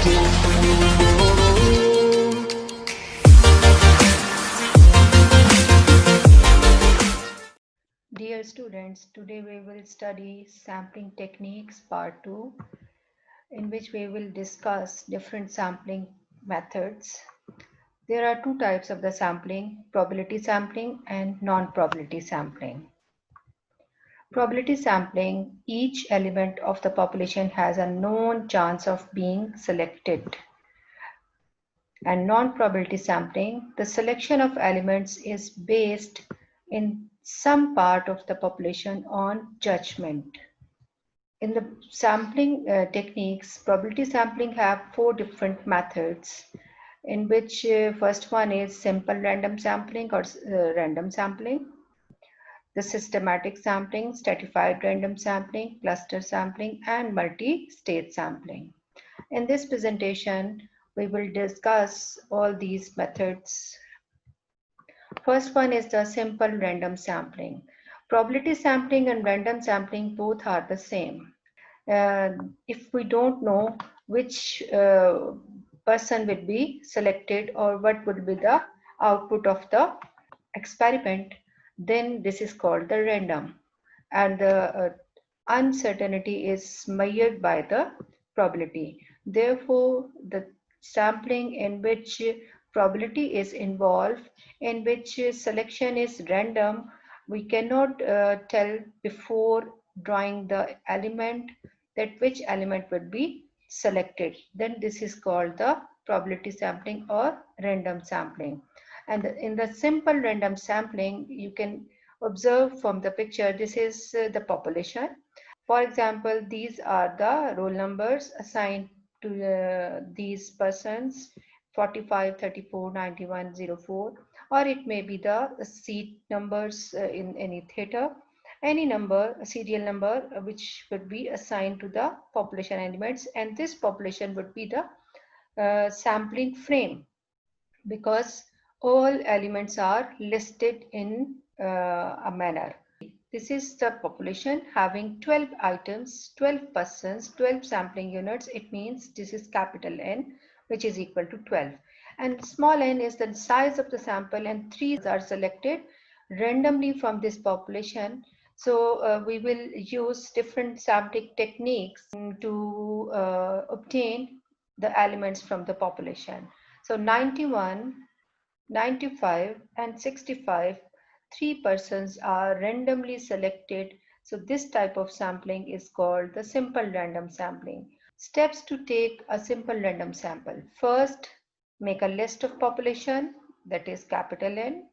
Dear students, today we will study sampling techniques part 2, in which we will discuss different sampling methods. There are two types of the sampling, probability sampling and non-probability sampling. Probability sampling, each element of the population has a known chance of being selected. And non-probability sampling, the selection of elements is based in some part of the population on judgment. In the sampling techniques, probability sampling have four different methods, in which first one is simple random sampling or random sampling, the systematic sampling, stratified random sampling, cluster sampling, and multi-stage sampling. In this presentation, we will discuss all these methods. First one is the simple random sampling. Probability sampling and random sampling both are the same. If we don't know which person will be selected or what would be the output of the experiment, then this is called the random, and the uncertainty is measured by the probability. Therefore, the sampling in which probability is involved, in which selection is random, we cannot tell before drawing the element that which element would be selected. Then this is called the probability sampling or random sampling. And in the simple random sampling, you can observe from the picture, this is the population. For example, these are the roll numbers assigned to these persons, 45, 34, 91, 04, or it may be the seat numbers in any theater, any number, a serial number which would be assigned to the population elements, and this population would be the sampling frame, because all elements are listed in a manner. This is the population having 12 items, 12 persons, 12 sampling units. It means this is capital N, which is equal to 12. And small n is the size of the sample, and 3 are selected randomly from this population. So we will use different sampling techniques to obtain the elements from the population. So 91, 95 and 65, three persons are randomly selected. So this type of sampling is called the simple random sampling. Steps to take a simple random sample. First, make a list of population, that is capital N.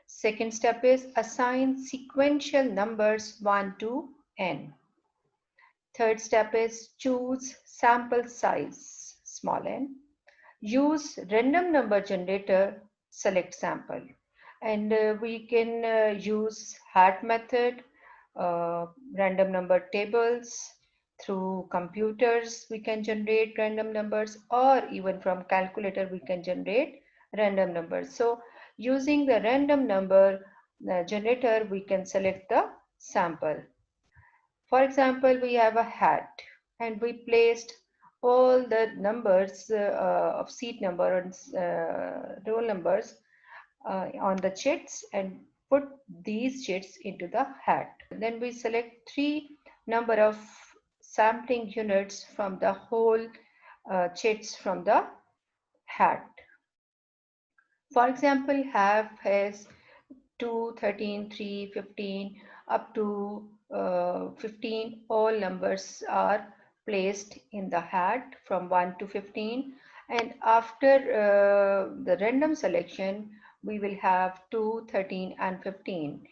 Second step is assign sequential numbers 1 to n. Third step is choose sample size, small n. Use random number generator, select sample. And we can use hat method, random number tables. Through computers we can generate random numbers, or even from calculator we can generate random numbers. So using the random number generator, we can select the sample. For example, we have a hat and we placed all the numbers of seat number and roll numbers on the chits and put these chits into the hat. Then we select three number of sampling units from the whole chits from the hat. For example, have has 2, 13, 3, 15, up to 15. All numbers are placed in the hat from 1 to 15. And after the random selection, we will have 2, 13 and 15.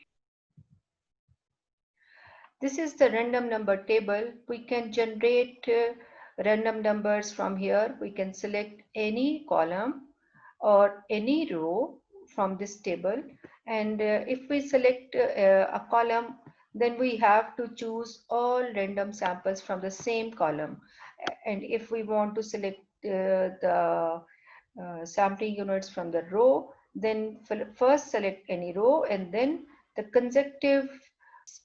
This is the random number table. We can generate random numbers from here. We can select any column or any row from this table, and if we select a column, then we have to choose all random samples from the same column. And if we want to select the sampling units from the row, then first select any row, and then the consecutive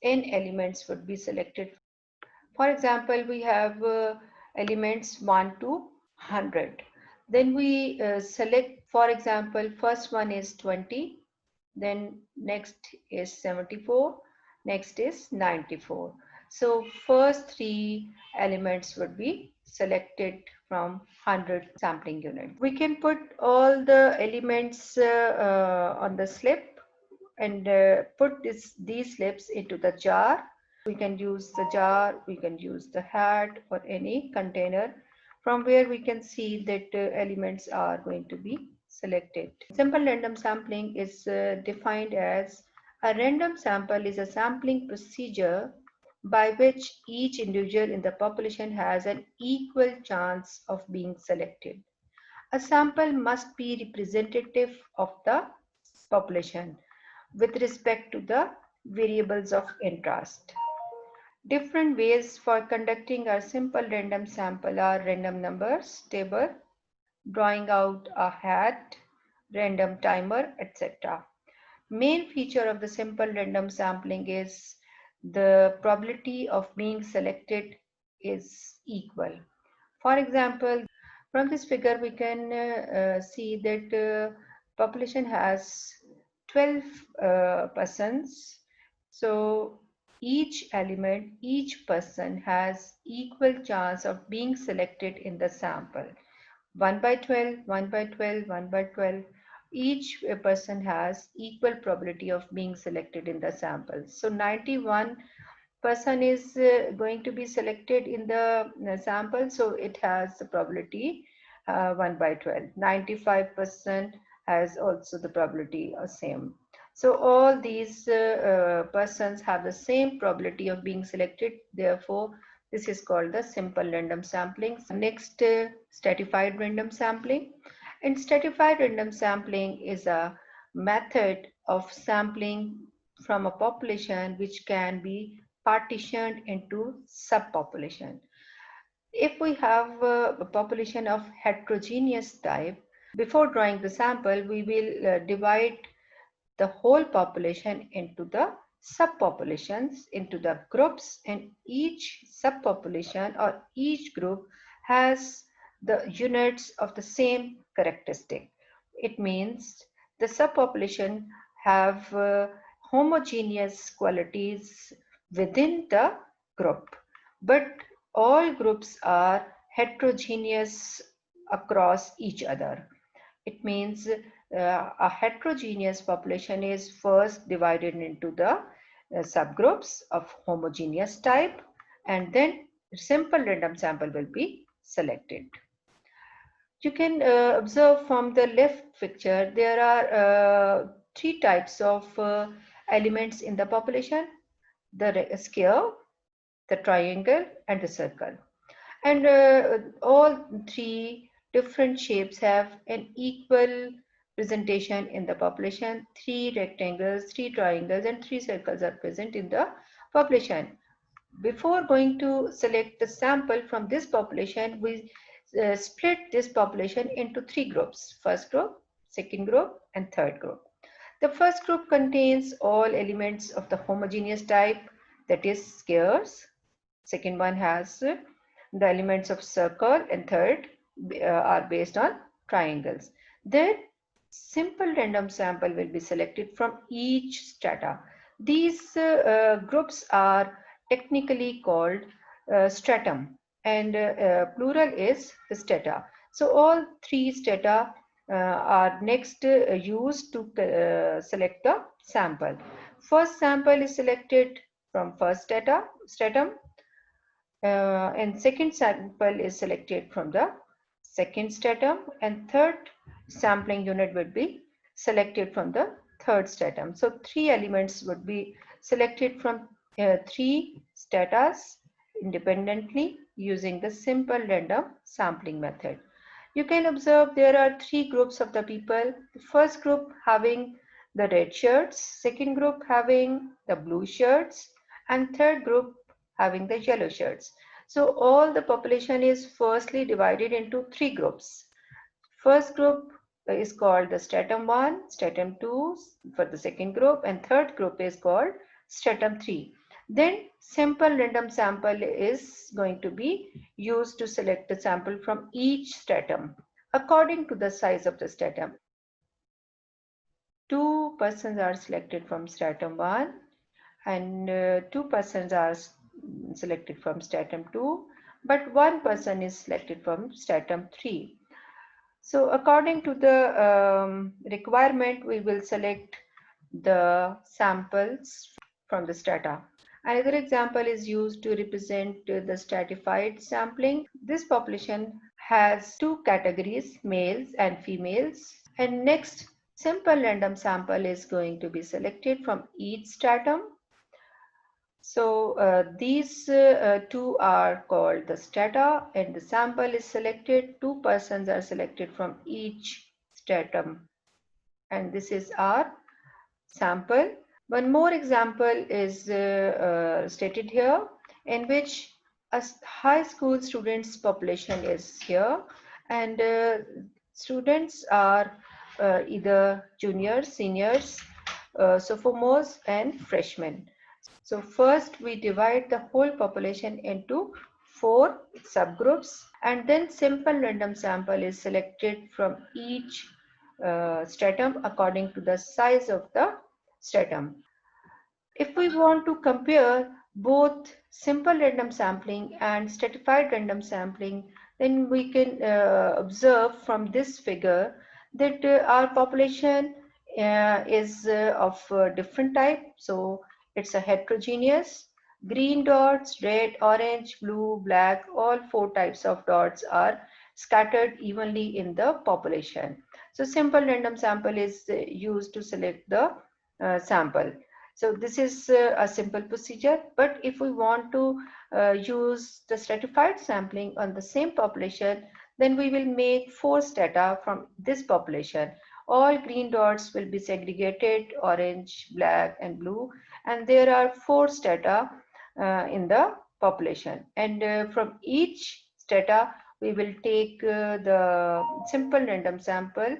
n elements would be selected. For example, we have elements 1 to 100. Then we select, for example, first one is 20, then next is 74, next is 94. So first three elements would be selected from 100 sampling unit. We can put all the elements on the slip and put these slips into the jar. We can use the jar, we can use the hat or any container from where we can see that elements are going to be selected. Simple random sampling is defined as a random sample is a sampling procedure by which each individual in the population has an equal chance of being selected. A sample must be representative of the population with respect to the variables of interest. Different ways for conducting a simple random sample are random numbers table, drawing out a hat, random timer, etc. Main feature of the simple random sampling is the probability of being selected is equal. For example, from this figure we can see that population has 12 persons. So each element, each person has equal chance of being selected in the sample. 1 by 12, 1 by 12, 1 by 12. Each person has equal probability of being selected in the sample. So 91 person is going to be selected in the sample, so it has the probability 1 by 12. 95% has also the probability same. So all these persons have the same probability of being selected, therefore this is called the simple random sampling. Next, stratified random sampling. And stratified random sampling is a method of sampling from a population which can be partitioned into subpopulation. If we have a population of heterogeneous type, before drawing the sample, we will divide the whole population into the subpopulations, into the groups, and each subpopulation or each group has the units of the same characteristic. It means the subpopulation have homogeneous qualities within the group, but all groups are heterogeneous across each other. It means a heterogeneous population is first divided into the subgroups of homogeneous type, and then simple random sample will be selected. You can observe from the left picture there are three types of elements in the population: the square, the triangle, and the circle. And all three different shapes have an equal presentation in the population. Three rectangles, three triangles, and three circles are present in the population. Before going to select the sample from this population, we split this population into three groups: first group, second group, and third group. The first group contains all elements of the homogeneous type, that is squares. Second one has the elements of circle, and third are based on triangles. Then simple random sample will be selected from each strata. These groups are technically called stratum, and plural is the strata. So all three strata are next used to select the sample. First sample is selected from first stratum, and second sample is selected from the second stratum, and third sampling unit would be selected from the third stratum. So three elements would be selected from three stratas independently using the simple random sampling method. You can observe there are three groups of the people. The first group having the red shirts, second group having the blue shirts, and third group having the yellow shirts. So all the population is firstly divided into three groups. First group is called the stratum 1, stratum 2 for the second group, and third group is called stratum 3. Then simple random sample is going to be used to select the sample from each stratum according to the size of the stratum. Two persons are selected from stratum 1 and two persons are selected from stratum 2, but one person is selected from stratum 3. So according to the requirement, we will select the samples from the strata. Another example is used to represent the stratified sampling. This population has two categories, males and females. And next, simple random sample is going to be selected from each stratum. So these two are called the strata, and the sample is selected. Two persons are selected from each stratum, and this is our sample. One more example is stated here, in which a high school students population is here, and students are either juniors, seniors, sophomores, and freshmen. So first we divide the whole population into 4 subgroups, and then simple random sample is selected from each stratum according to the size of the stratum. If we want to compare both simple random sampling and stratified random sampling, then we can observe from this figure that our population is of different type. So it's a heterogeneous. Green dots, red, orange, blue, black, all 4 types of dots are scattered evenly in the population. So simple random sample is used to select the sample. So this is a simple procedure, but if we want to use the stratified sampling on the same population, then we will make 4 strata from this population. All green dots will be segregated, orange, black, and blue, and there are 4 strata in the population. And from each strata, we will take the simple random sample,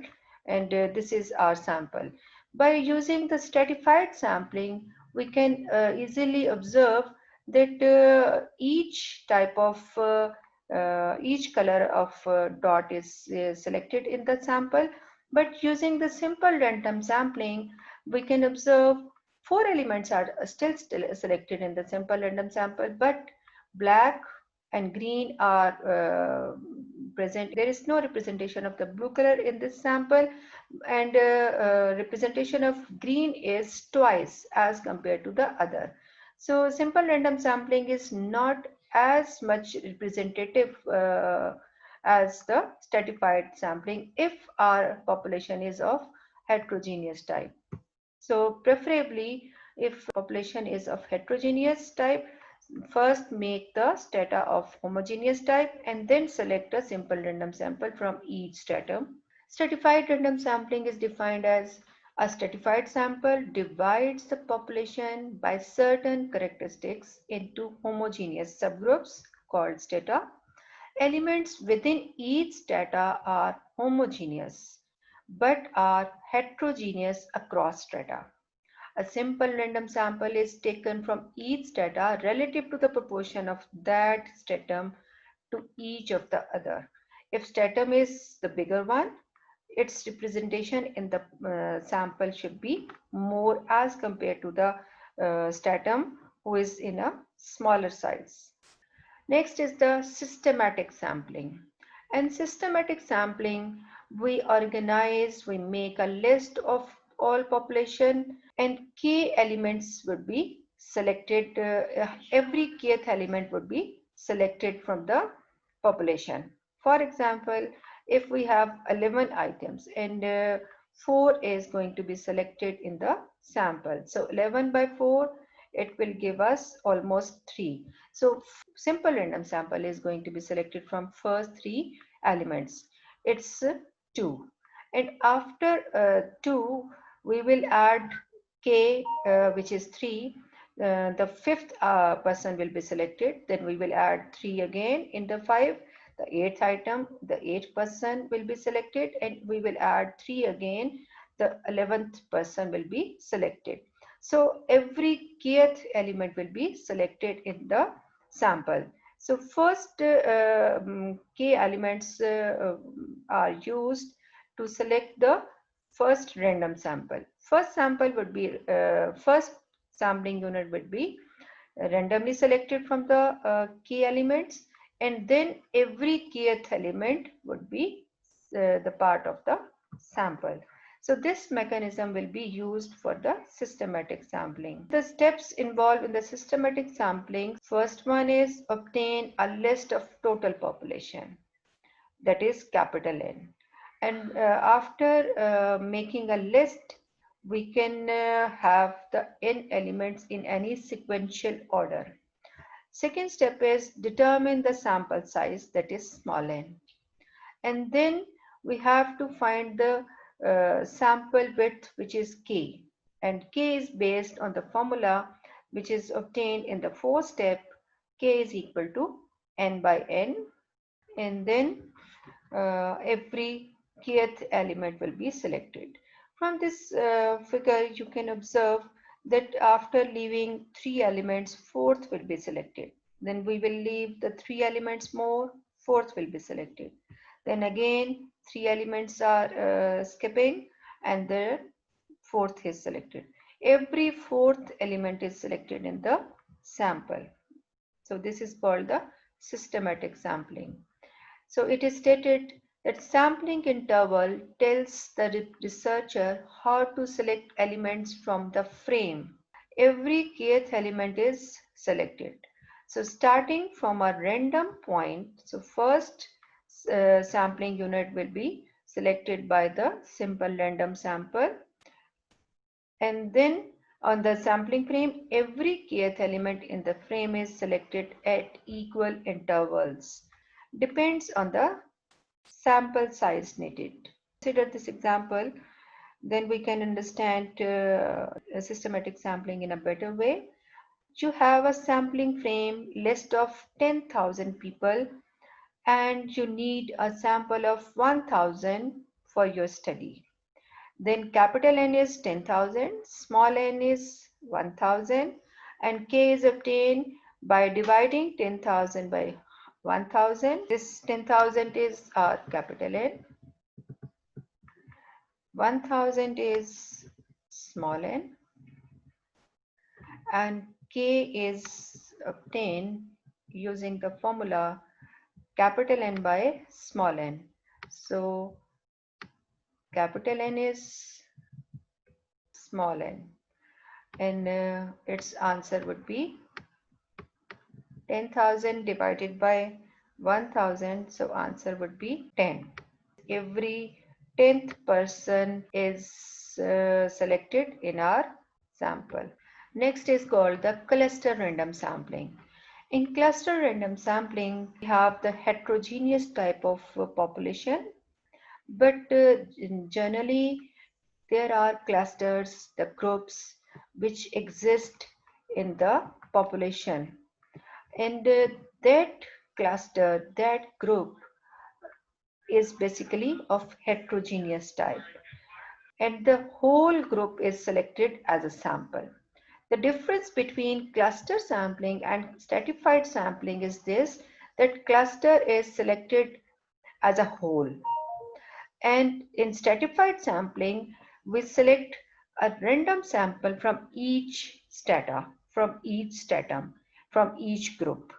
and this is our sample. By using the stratified sampling, we can easily observe that each color of dot is selected in the sample. But using the simple random sampling, we can observe 4 elements are still selected in the simple random sample, but black and green are present. There is no representation of the blue color in this sample, and representation of green is twice as compared to the other. So simple random sampling is not as much representative as the stratified sampling if our population is of heterogeneous type. So preferably, if population is of heterogeneous type, first make the strata of homogeneous type and then select a simple random sample from each stratum. Stratified random sampling is defined as a stratified sample divides the population by certain characteristics into homogeneous subgroups called strata. Elements within each strata are homogeneous but are heterogeneous across strata. A simple random sample is taken from each strata relative to the proportion of that stratum to each of the other. If stratum is the bigger one, its representation in the sample should be more as compared to the stratum who is in a smaller size. Next is the systematic sampling. In systematic sampling, we make a list of all population, and k elements would be selected. Every kth element would be selected from the population. For example, if we have 11 items and 4 is going to be selected in the sample. So 11 by 4, it will give us almost 3. So simple random sample is going to be selected from first 3 elements. It's 2. And after 2, we will add k, which is 3. The fifth person will be selected. Then we will add 3 again in the 5. The eighth item, the 8th person will be selected, and we will add 3 again. The 11th person will be selected. So every kth element will be selected in the sample. So first k elements are used to select the first random sample. First sampling unit would be randomly selected from the key elements, and then every kth element would be the part of the sample. So this mechanism will be used for the systematic sampling. The steps involved in the systematic sampling, first one is obtain a list of total population, that is capital N. And after making a list, we can have the N elements in any sequential order. Second step is determine the sample size, that is small n. And then we have to find the sample width, which is k. And k is based on the formula which is obtained in the fourth step. K is equal to n by n. And then every kth element will be selected. From this figure, you can observe that after leaving 3 elements, fourth will be selected. Then we will leave the 3 elements more, fourth will be selected. Then again, 3 elements are skipping, and the fourth is selected. Every fourth element is selected in the sample. So this is called the systematic sampling. So it is stated that sampling interval tells the researcher how to select elements from the frame. Every kth element is selected. So starting from a random point, so first sampling unit will be selected by the simple random sample, and then on the sampling frame, every kth element in the frame is selected at equal intervals. Depends on the sample size needed. Consider this example, then we can understand systematic sampling in a better way. You have a sampling frame list of 10,000 people, and you need a sample of 1,000 for your study. Then capital N is 10,000, small n is 1,000, and k is obtained by dividing 10,000 by 1,000. This 10,000 is our capital N, 1,000 is small n, and k is obtained using the formula capital N by small n. So capital N is small n, and its answer would be 10,000 divided by 1,000, so answer would be 10. Every 10th person is selected in our sample. Next is called the cluster random sampling. In cluster random sampling, we have the heterogeneous type of population, but generally there are clusters, the groups which exist in the population, and that cluster, that group is basically of heterogeneous type, and the whole group is selected as a sample. The difference between cluster sampling and stratified sampling is this, that cluster is selected as a whole, and in stratified sampling we select a random sample from each stratum, from each group.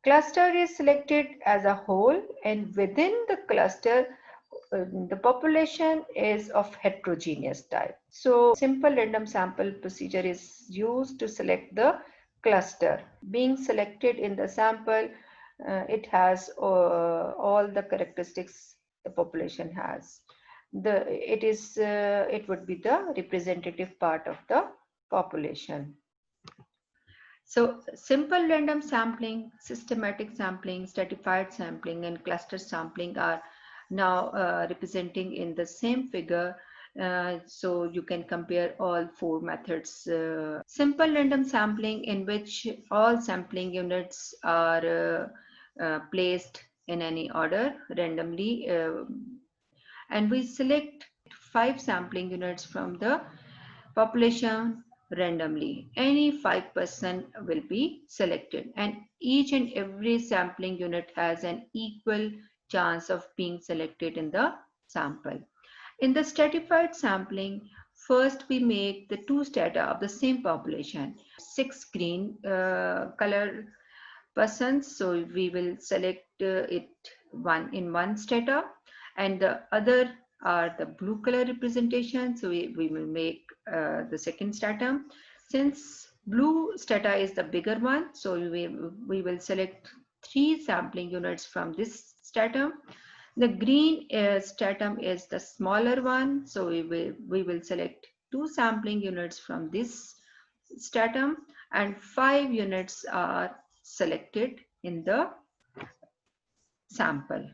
Cluster is selected as a whole, and within the cluster the population is of heterogeneous type. So simple random sample procedure is used to select the cluster. Being selected in the sample, it has all the characteristics the population has. It would be the representative part of the population. So simple random sampling, systematic sampling, stratified sampling, and cluster sampling are now representing in the same figure. So you can compare all 4 methods. Simple random sampling, in which all sampling units are placed in any order randomly, and we select 5 sampling units from the population randomly. Any 5% will be selected, and each and every sampling unit has an equal chance of being selected in the sample. In the stratified sampling, first we make the two strata of the same population. 6 green color persons, so we will select it one strata, and the other are the blue color representation, so we will make the second stratum. Since blue strata is the bigger one, so we will select 3 sampling units from this stratum. The green stratum is the smaller one, so we will select 2 sampling units from this stratum, and 5 units are selected in the sample.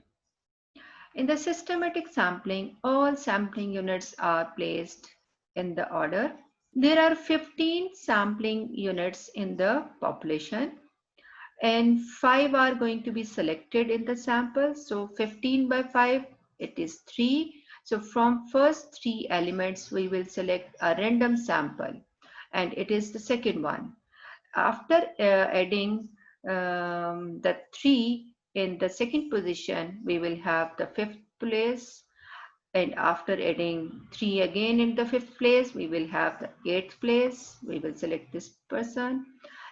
In the systematic sampling, all sampling units are placed in the order. There are 15 sampling units in the population, and 5 are going to be selected in the sample. So 15 by 5, it is 3. So from first 3 elements, we will select a random sample, and it is the second one. After adding the 3 in the second position, we will have the 5th place, and after adding 3 again in the 5th place, we will have the 8th place. We will select this person,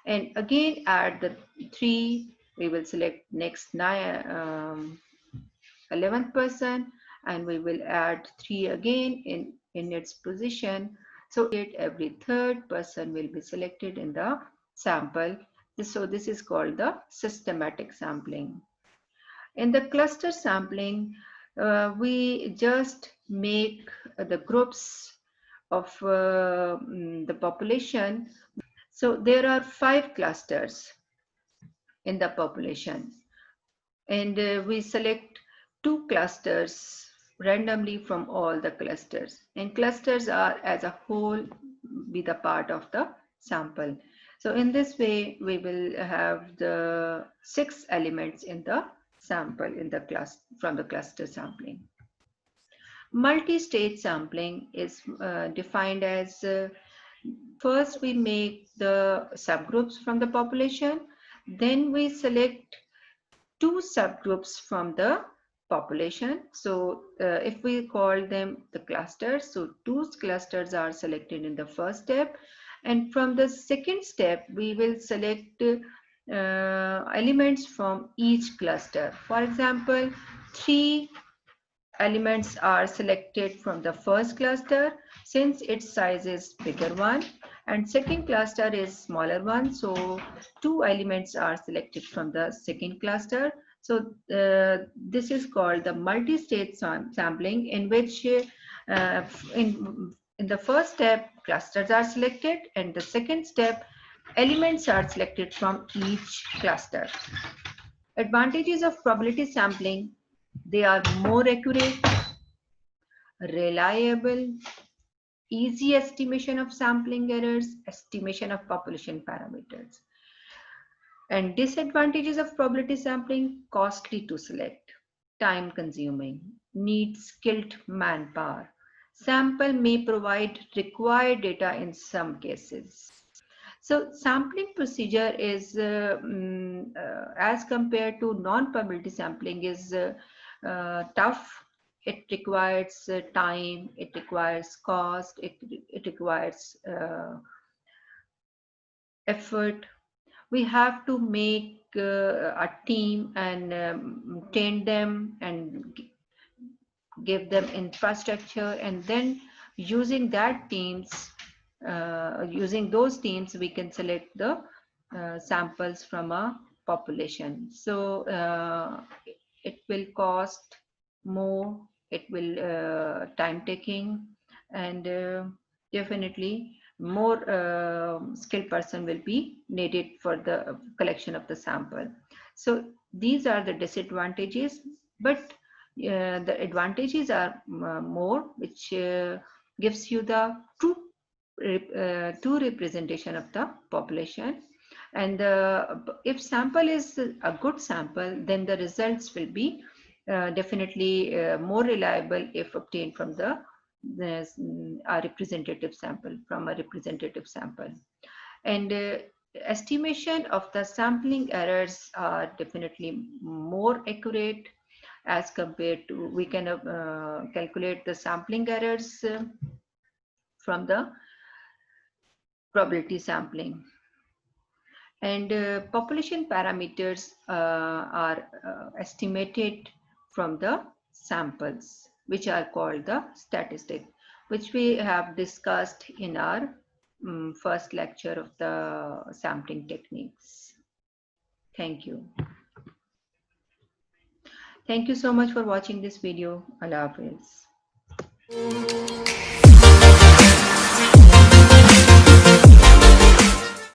and again add the 3. We will select next 11th person, and we will add 3 again in its position. So every third person will be selected in the sample. So this is called the systematic sampling. In the cluster sampling, we just make the groups of the population. So there are 5 clusters in the population, and we select 2 clusters randomly from all the clusters, and clusters are as a whole be the part of the sample. So in this way, we will have the 6 elements in the sample in the class from the cluster sampling. Multi-stage sampling is defined as first we make the subgroups from the population, then we select 2 subgroups from the population. So if we call them the clusters, so 2 clusters are selected in the first step, and from the second step we will select elements from each cluster. For example, 3 elements are selected from the first cluster since its size is bigger one, and second cluster is smaller one, so 2 elements are selected from the second cluster. So this is called the multi-stage sampling, in which in the first step clusters are selected, and the second step elements are selected from each cluster. Advantages of probability sampling: they are more accurate, reliable, easy estimation of sampling errors, estimation of population parameters. And disadvantages of probability sampling: costly to select, time consuming, needs skilled manpower. Sample may provide required data in some cases. So sampling procedure is as compared to non-probability sampling is tough. It requires time, it requires cost, it requires effort. We have to make a team and train them and give them infrastructure, and then using that teams, using those teams, we can select the samples from a population. So it will cost more, it will time taking, and definitely more skilled person will be needed for the collection of the sample. So these are the disadvantages, but the advantages are more, which gives you the true representation of the population. And if sample is a good sample, then the results will be definitely more reliable if obtained from the there's a representative sample from a representative sample. And estimation of the sampling errors are definitely more accurate as compared to, we can calculate the sampling errors from the probability sampling. And population parameters are estimated from the samples, which are called the statistic, which we have discussed in our first lecture of the sampling techniques. Thank you. Thank you so much for watching this video. Allah Hafiz.